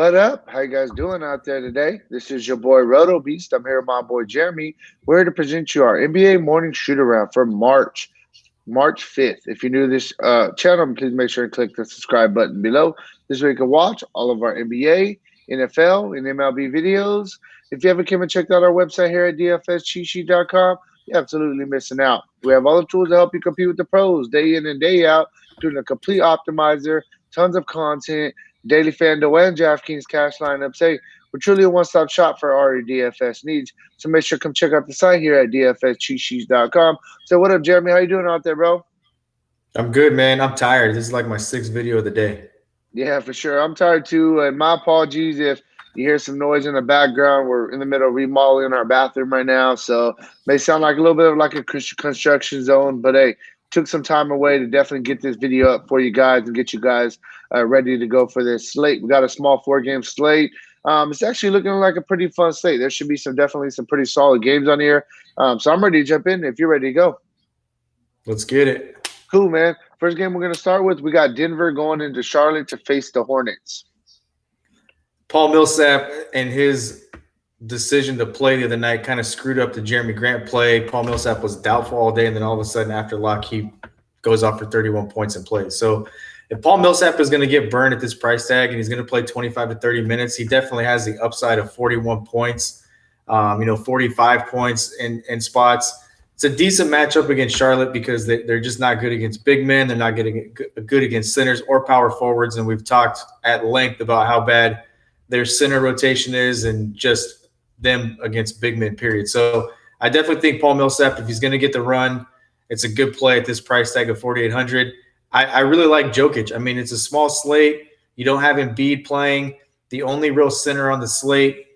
What up? How you guys doing out there today? This is your boy Roto Beast. I'm here with my boy Jeremy. We're here to present you our NBA morning shoot around for March 5th. If you're new to this channel, please make sure to click the subscribe button below. This way you can watch all of our NBA, NFL, and MLB videos. If you haven't come and checked out our website here at DFSCheatsheet.com, you're absolutely missing out. We have all the tools to help you compete with the pros day in and day out, doing a complete optimizer, tons of content, daily FanDuel and Draftkings cash lineups. Hey, we're truly a one-stop shop for all your DFS needs. So make sure to come check out the site here at DFSCheatsheet.com. So what up, Jeremy? How you doing out there, bro? I'm good, man. I'm tired. This is like my sixth video of the day. Yeah, for sure. I'm tired too. And my apologies if you hear some noise in the background. We're in the middle of remodeling our bathroom right now. So it may sound like a little bit of like a construction zone. But hey, took some time away to definitely get this video up for you guys and get you guys ready to go for this slate. We got a small 4-game slate. It's actually looking like a pretty fun slate. There should be definitely some pretty solid games on here. So I'm ready to jump in if you're ready to go. Let's get it. Cool, man. First game we're going to start with, we got Denver going into Charlotte to face the Hornets. Paul Millsap and his decision to play the other night kind of screwed up the Jeremy Grant play. Paul Millsap was doubtful all day, and then all of a sudden after lock, he goes off for 31 points in play. So if Paul Millsap is going to get burned at this price tag and he's going to play 25 to 30 minutes, he definitely has the upside of 41 points, 45 points in spots. It's a decent matchup against Charlotte because they're just not good against big men. They're not getting good against centers or power forwards. And we've talked at length about how bad their center rotation is and just them against big men, period. So I definitely think Paul Millsap, if he's going to get the run, it's a good play at this price tag of 4,800. I really like Jokic. I mean, it's a small slate. You don't have Embiid playing. The only real center on the slate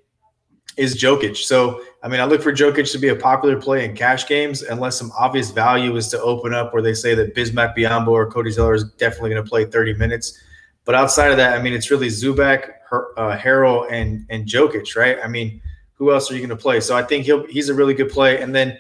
is Jokic. So, I mean, I look for Jokic to be a popular play in cash games unless some obvious value is to open up where they say that Bismack Biyombo or Cody Zeller is definitely going to play 30 minutes. But outside of that, I mean, it's really Zubac, Harrell, and Jokic, right? I mean, who else are you going to play? So I think he's a really good play. And then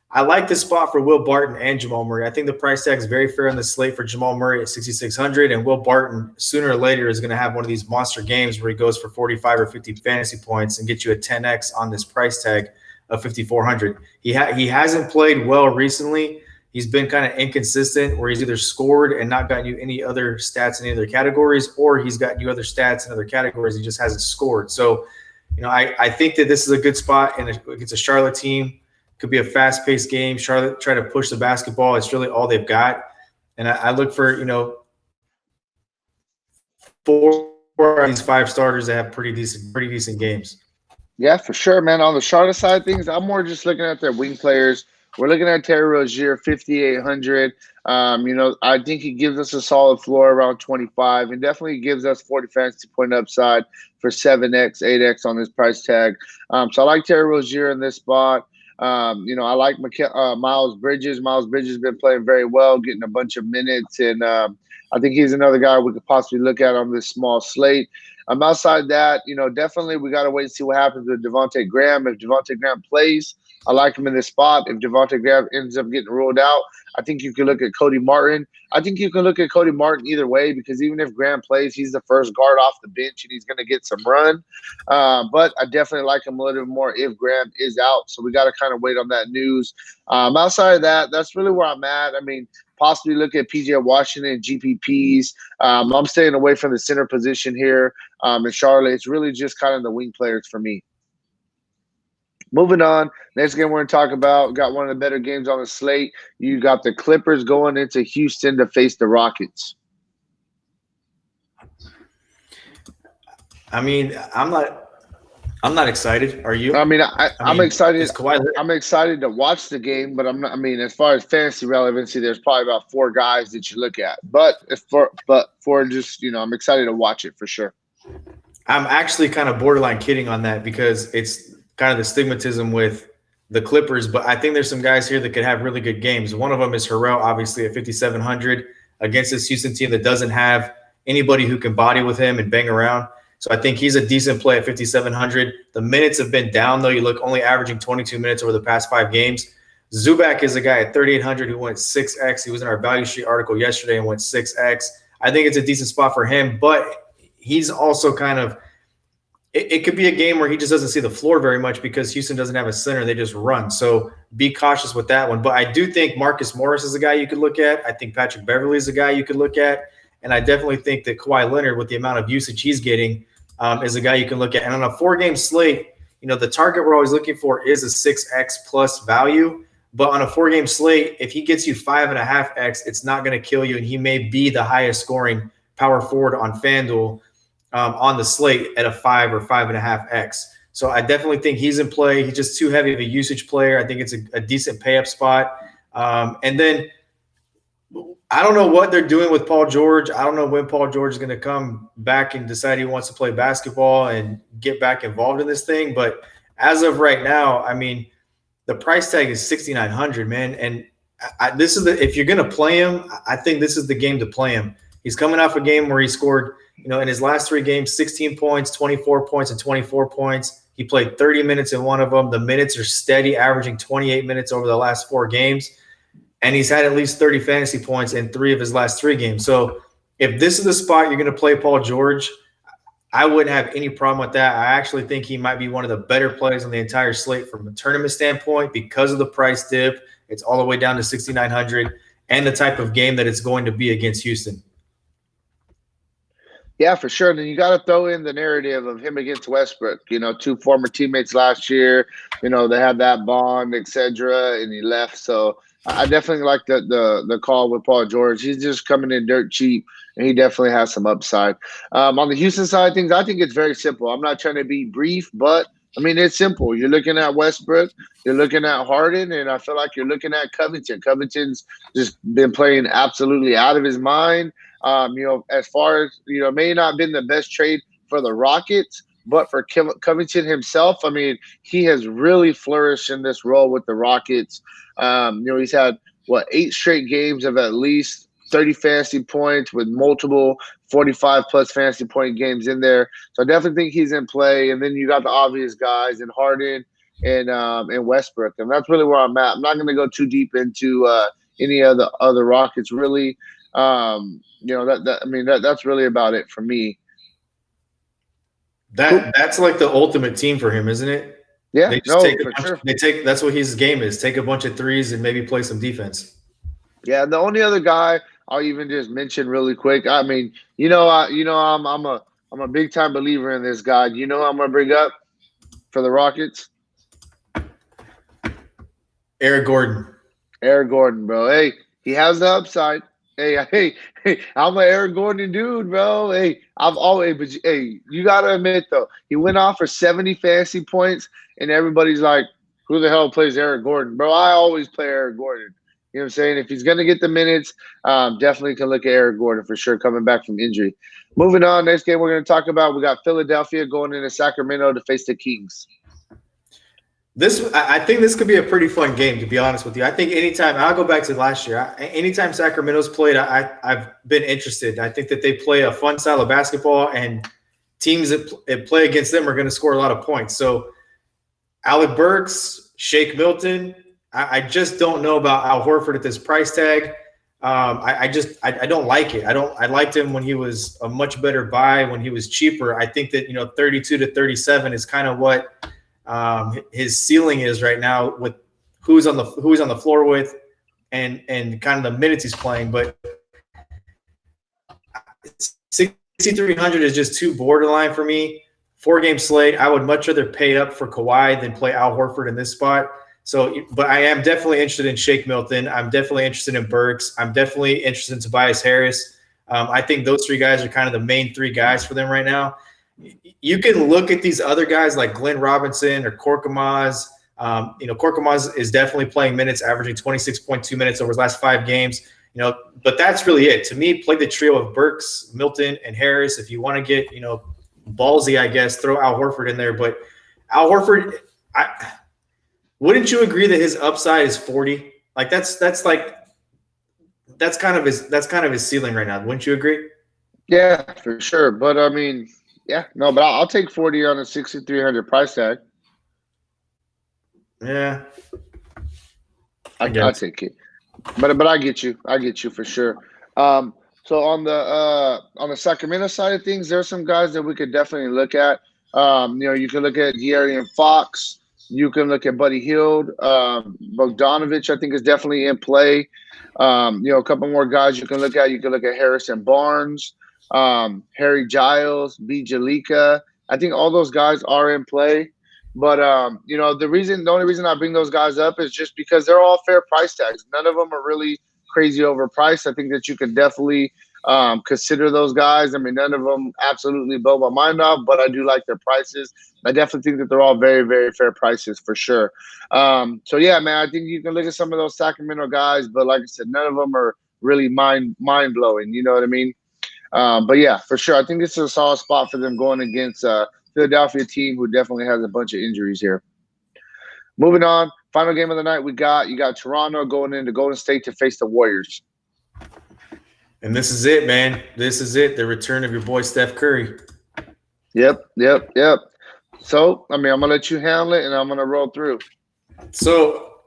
I like this spot for Will Barton and Jamal Murray. I think the price tag is very fair on the slate for Jamal Murray at 6,600, and Will Barton sooner or later is going to have one of these monster games where he goes for 45 or 50 fantasy points and get you a 10x on this price tag of 5,400. He hasn't played well recently. He's been kind of inconsistent where he's either scored and not gotten you any other stats in any other categories, or he's gotten you other stats in other categories. He just hasn't scored. So, I think that this is a good spot, and it's a Charlotte team. Could be a fast-paced game. Charlotte try to push the basketball. It's really all they've got. And I look for, 4 of these 5 starters that have pretty decent games. Yeah, for sure, man. On the Charlotte side of things, I'm more just looking at their wing players. We're looking at Terry Rozier, 5,800. I think he gives us a solid floor around 25 and definitely gives us 40 fantasy point upside for 7x, 8x on this price tag. So I like Terry Rozier in this spot. I like Miles Bridges. Miles Bridges has been playing very well, getting a bunch of minutes, and I think he's another guy we could possibly look at on this small slate. Outside that, definitely we got to wait and see what happens with Devontae Graham. If Devontae Graham plays, I like him in this spot. If Devontae Graham ends up getting ruled out, I think you can look at Cody Martin. I think you can look at Cody Martin either way because even if Graham plays, he's the first guard off the bench and he's going to get some run. But I definitely like him a little bit more if Graham is out. So we got to kind of wait on that news. Outside of that, that's really where I'm at. I mean, possibly look at PJ Washington, GPPs. I'm staying away from the center position here in Charlotte. It's really just kind of the wing players for me. Moving on, next game we're going to talk about, got one of the better games on the slate. You got the Clippers going into Houston to face the Rockets. I mean, I'm not excited. Are you? I'm excited. I'm excited to watch the game, but I'm not. I mean, as far as fantasy relevancy, there's probably about 4 guys that you look at. But for just I'm excited to watch it for sure. I'm actually kind of borderline kidding on that because it's kind of the stigmatism with the Clippers, but I think there's some guys here that could have really good games. One of them is Harrell, obviously at 5,700 against this Houston team that doesn't have anybody who can body with him and bang around. So I think he's a decent play at 5,700. The minutes have been down, though. You look only averaging 22 minutes over the past 5 games. Zubac is a guy at 3,800 who went 6x. He was in our Value Street article yesterday and went 6x. I think it's a decent spot for him, but he's also kind of it could be a game where he just doesn't see the floor very much because Houston doesn't have a center. They just run. So be cautious with that one. But I do think Marcus Morris is a guy you could look at. I think Patrick Beverley is a guy you could look at. And I definitely think that Kawhi Leonard, with the amount of usage he's getting, is a guy you can look at. And on a 4-game slate, the target we're always looking for is a 6x plus value. But on a 4-game slate, if he gets you 5.5x, it's not going to kill you. And he may be the highest scoring power forward on FanDuel on the slate at a 5 or 5.5x. So I definitely think he's in play. He's just too heavy of a usage player. I think it's a decent pay up spot. And then I don't know what they're doing with Paul George. I don't know when Paul George is going to come back and decide he wants to play basketball and get back involved in this thing. But as of right now, I mean, the price tag is $6,900, man. And this is if you're going to play him, I think this is the game to play him. He's coming off a game where he scored, in his last 3 games, 16 points, 24 points, and 24 points. He played 30 minutes in one of them. The minutes are steady, averaging 28 minutes over the last 4 games. And he's had at least 30 fantasy points in 3 of his last 3 games. So if this is the spot you're going to play Paul George, I wouldn't have any problem with that. I actually think he might be one of the better plays on the entire slate from a tournament standpoint because of the price dip. It's all the way down to $6,900 and the type of game that it's going to be against Houston. Yeah, for sure. And then you got to throw in the narrative of him against Westbrook. 2 former teammates last year. They had that bond, etc., and he left. So I definitely like the call with Paul George. He's just coming in dirt cheap, and he definitely has some upside. On the Houston side of things, I think it's very simple. I'm not trying to be brief, but I mean, it's simple. You're looking at Westbrook, you're looking at Harden, and I feel like you're looking at Covington. Covington's just been playing absolutely out of his mind. As far as, may not have been the best trade for the Rockets, but for Covington himself, I mean, he has really flourished in this role with the Rockets. He's had, 8 straight games of at least 30 fantasy points with multiple 45-plus fantasy point games in there. So I definitely think he's in play. And then you got the obvious guys in Harden and Westbrook. And that's really where I'm at. I'm not going to go too deep into any of the other Rockets, really. That's really about it for me. That's like the ultimate team for him, isn't it? Yeah, sure. That's what his game is. Take a bunch of threes and maybe play some defense. Yeah, the only other guy I'll even just mention really quick. I mean, I'm a big time believer in this guy. I'm gonna bring up for the Rockets? Eric Gordon. Eric Gordon, bro. Hey, he has the upside. Hey, I'm an Eric Gordon dude, bro. Hey, you gotta admit though, he went off for 70 fantasy points, and everybody's like, "Who the hell plays Eric Gordon, bro?" I always play Eric Gordon. You know what I'm saying? If he's gonna get the minutes, definitely can look at Eric Gordon for sure, coming back from injury. Moving on, next game we're gonna talk about, we got Philadelphia going into Sacramento to face the Kings. I think this could be a pretty fun game, to be honest with you. I think anytime, I'll go back to last year, anytime Sacramento's played, I've been interested. I think that they play a fun style of basketball, and teams that play against them are going to score a lot of points. So Alec Burks, Shake Milton, I just don't know about Al Horford at this price tag. I don't like it. I liked him when he was a much better buy, when he was cheaper. I think that 32 to 37 is kind of what his ceiling is right now, with who he's on the floor with, and kind of the minutes he's playing. But 6,300 is just too borderline for me. 4-game slate, I would much rather pay up for Kawhi than play Al Horford in this spot. So, but I am definitely interested in Shake Milton. I'm definitely interested in Burks. I'm definitely interested in Tobias Harris. I think those 3 guys are kind of the main 3 guys for them right now. You can look at these other guys like Glenn Robinson or Korkmaz. Korkmaz is definitely playing minutes, averaging 26.2 minutes over his last 5 games. But that's really it. To me, play the trio of Burks, Milton, and Harris. If you want to get, ballsy, I guess, throw Al Horford in there. But Al Horford, wouldn't you agree that his upside is 40? Like that's kind of his ceiling right now. Wouldn't you agree? Yeah, for sure. But I mean, yeah, no, but I'll take 40 on a 6,300 price tag. Yeah, I'll take it. But I get you. I get you for sure. So on the Sacramento side of things, there's some guys that we could definitely look at. You can look at De'Aaron Fox. You can look at Buddy Hield. Bogdanovich, I think, is definitely in play. A couple more guys you can look at. You can look at Harrison Barnes, Harry Giles, B. Jalika. I think all those guys are in play. But the only reason I bring those guys up is just because they're all fair price tags. None of them are really crazy overpriced. I think that you could definitely consider those guys. I mean, none of them absolutely blow my mind off, but I do like their prices. I definitely think that they're all very, very fair prices for sure. So yeah, man, I think you can look at some of those Sacramento guys, but like I said, none of them are really mind blowing. You know what I mean? But yeah, for sure, I think this is a solid spot for them going against Philadelphia team who definitely has a bunch of injuries here. Moving on, final game of the night, you got Toronto going into Golden State to face the Warriors. And this is it, man. This is it. The return of your boy Steph Curry. Yep. So, I mean, I'm gonna let you handle it, and I'm gonna roll through. So,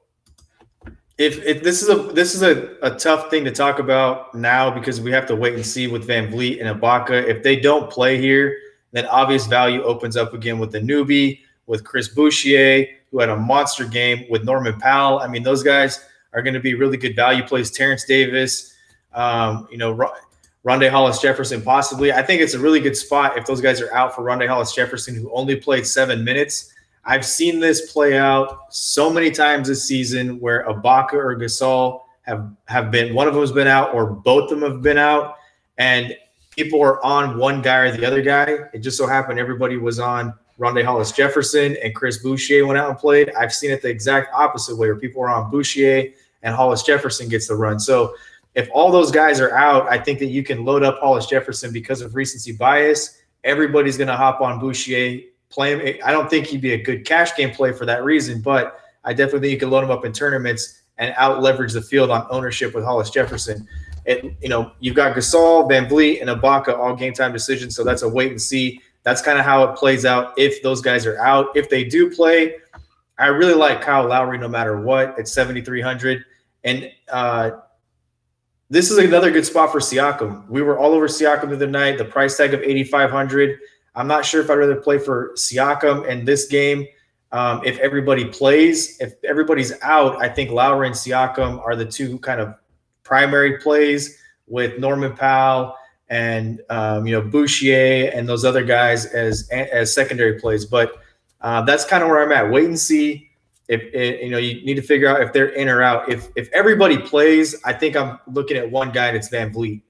if this is a tough thing to talk about now because we have to wait and see with Van Vliet and Ibaka. If they don't play here, then obvious value opens up again with the newbie, with Chris Boucher, who had a monster game, with Norman Powell. I mean, those guys are going to be really good value plays. Terrence Davis, Rondé Hollis-Jefferson possibly. I think it's a really good spot if those guys are out for Rondé Hollis-Jefferson, who only played 7 minutes. I've seen this play out so many times this season where Ibaka or Gasol have been, one of them has been out or both of them have been out, and people are on one guy or the other guy. It just so happened everybody was on Rondé Hollis-Jefferson and Chris Boucher went out and played. I've seen it the exact opposite way where people are on Boucher and Hollis-Jefferson gets the run. So if all those guys are out, I think that you can load up Hollis-Jefferson because of recency bias. Everybody's going to hop on Boucher, play him. I don't think he'd be a good cash game play for that reason, but I definitely think you can load him up in tournaments and out leverage the field on ownership with Hollis-Jefferson. You've got Gasol, Van Vliet, and Ibaka all game time decisions, so that's a wait and see. That's kind of how it plays out if those guys are out. If they do play, I really like Kyle Lowry no matter what at 7,300. And this is another good spot for Siakam. We were all over Siakam the other night, the price tag of 8,500. I'm not sure if I'd rather play for Siakam in this game. If everybody plays, if everybody's out, I think Lowry and Siakam are the two kind of primary plays with Norman Powell and Boucher and those other guys as secondary plays. But that's kind of where I'm at. Wait and see. If you need to figure out if they're in or out. If everybody plays, I think I'm looking at one guy, and it's Van Vliet.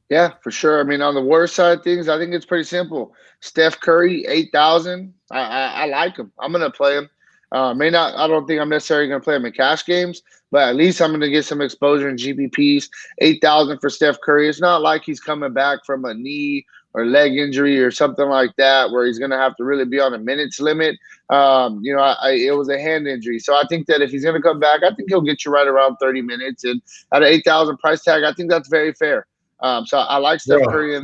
Yeah, for sure. I mean, on the worst side of things, I think it's pretty simple. Steph Curry, 8,000. I like him. I'm gonna play him. I don't think I'm necessarily gonna play him in cash games, but at least I'm gonna get some exposure in GPPs. 8,000 for Steph Curry. It's not like he's coming back from a knee or leg injury or something like that, where he's gonna have to really be on a minutes limit. It was a hand injury, so I think that if he's gonna come back, I think he'll get you right around 30 minutes. And at an 8,000 price tag, I think that's very fair. So I like Steph Curry.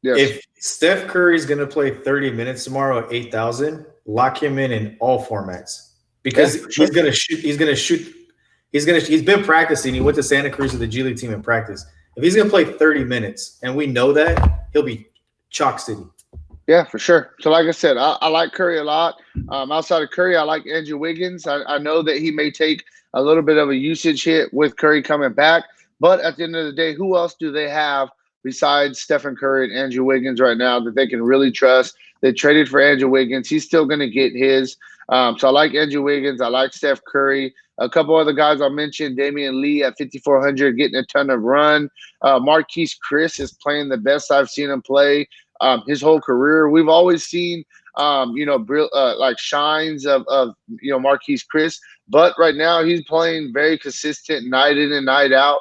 Yes. If Steph Curry is going to play 30 minutes tomorrow at 8,000, lock him in all formats because he's going to shoot. He's been practicing. He went to Santa Cruz with the G League team in practice. If he's going to play 30 minutes, and we know that, he'll be chalk city. Yeah, for sure. So like I said, I like Curry a lot. Outside of Curry, I like Andrew Wiggins. I know that he may take a little bit of a usage hit with Curry coming back. But at the end of the day, who else do they have besides Stephen Curry and Andrew Wiggins right now that they can really trust? They traded for Andrew Wiggins. He's still going to get his. So I like Andrew Wiggins. I like Steph Curry. A couple other guys I mentioned, Damian Lee at 5,400, getting a ton of run. Marquise Chris is playing the best I've seen him play his whole career. We've always seen, like shines of Marquise Chris. But right now he's playing very consistent night in and night out.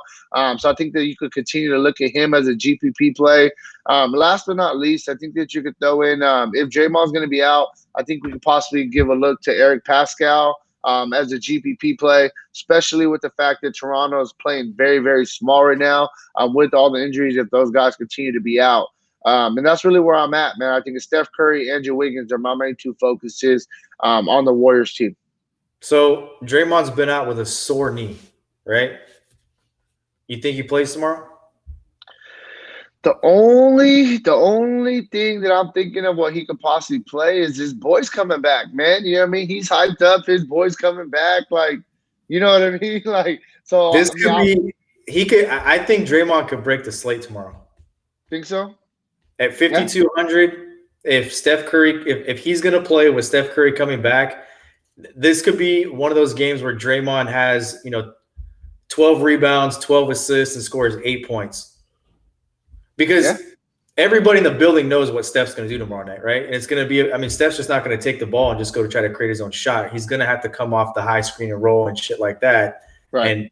So I think that you could continue to look at him as a GPP play. Last but not least, I think that you could throw in if Draymond's going to be out, I think we could possibly give a look to Eric Pascal as a GPP play, especially with the fact that Toronto is playing very, very small right now with all the injuries if those guys continue to be out. And that's really where I'm at, man. I think it's Steph Curry, Andrew Wiggins are my main two focuses on the Warriors team. So Draymond's been out with a sore knee, right? You think he plays tomorrow? The only thing that I'm thinking of what he could possibly play is his boy's coming back, man. You know what I mean? He's hyped up. His boy's coming back. Like, you know what I mean? Like, so This I mean, could I be he could. I think Draymond could break the slate tomorrow think so. at Yeah, 5,200. If Steph Curry, if he's gonna play with Steph Curry coming back, this could be one of those games where Draymond has 12 rebounds, 12 assists, and scores 8 points. yeah, Because everybody in the building knows what Steph's going to do tomorrow night, right? And it's going to be, I mean, Steph's just not going to take the ball and just go to try to create his own shot. He's going to have to come off the high screen and roll and shit like that. right. And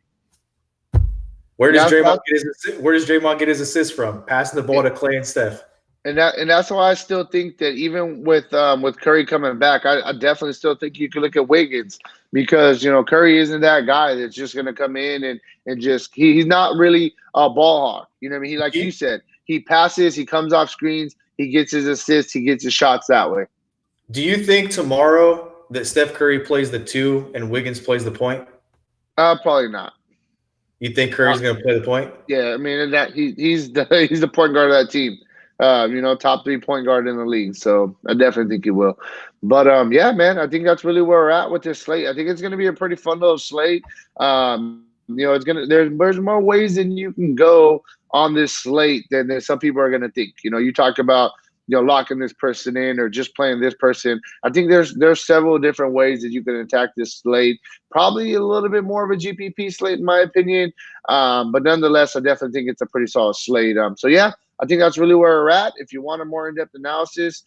where does Yeah, Draymond get his assist from? Passing the ball to Clay and Steph. and that's why I still think that even with Curry coming back, I definitely still think you can look at Wiggins because Curry isn't that guy that's just going to come in and just he's not really a ball hawk. You know what I mean? He, like you said, he passes, he comes off screens, he gets his assists, he gets his shots that way. Do you think tomorrow that Steph Curry plays the 2 and Wiggins plays the point? Probably not. You think Curry's going to play the point? Yeah, I mean that he's the point guard of that team. Top 3 point guard in the league. So I definitely think he will. But yeah, man, I think that's really where we're at with this slate. I think it's gonna be a pretty fun little slate. It's there's more ways than you can go on this slate than some people are gonna think. You talked about locking this person in or just playing this person. I think there's several different ways that you can attack this slate. Probably a little bit more of a GPP slate in my opinion. But nonetheless, I definitely think it's a pretty solid slate. So yeah, I think that's really where we're at. If you want a more in-depth analysis,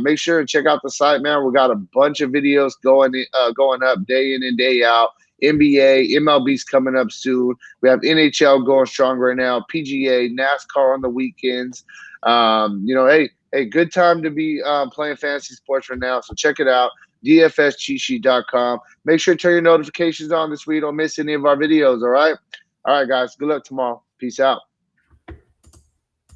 make sure to check out the site, man. We got a bunch of videos going up day in and day out. NBA, MLB's coming up soon. We have NHL going strong right now. PGA, NASCAR on the weekends. Hey, good time to be playing fantasy sports right now. So check it out. DFSCheatsheet.com. Make sure to turn your notifications on this week. Don't miss any of our videos. All right, guys. Good luck tomorrow. Peace out.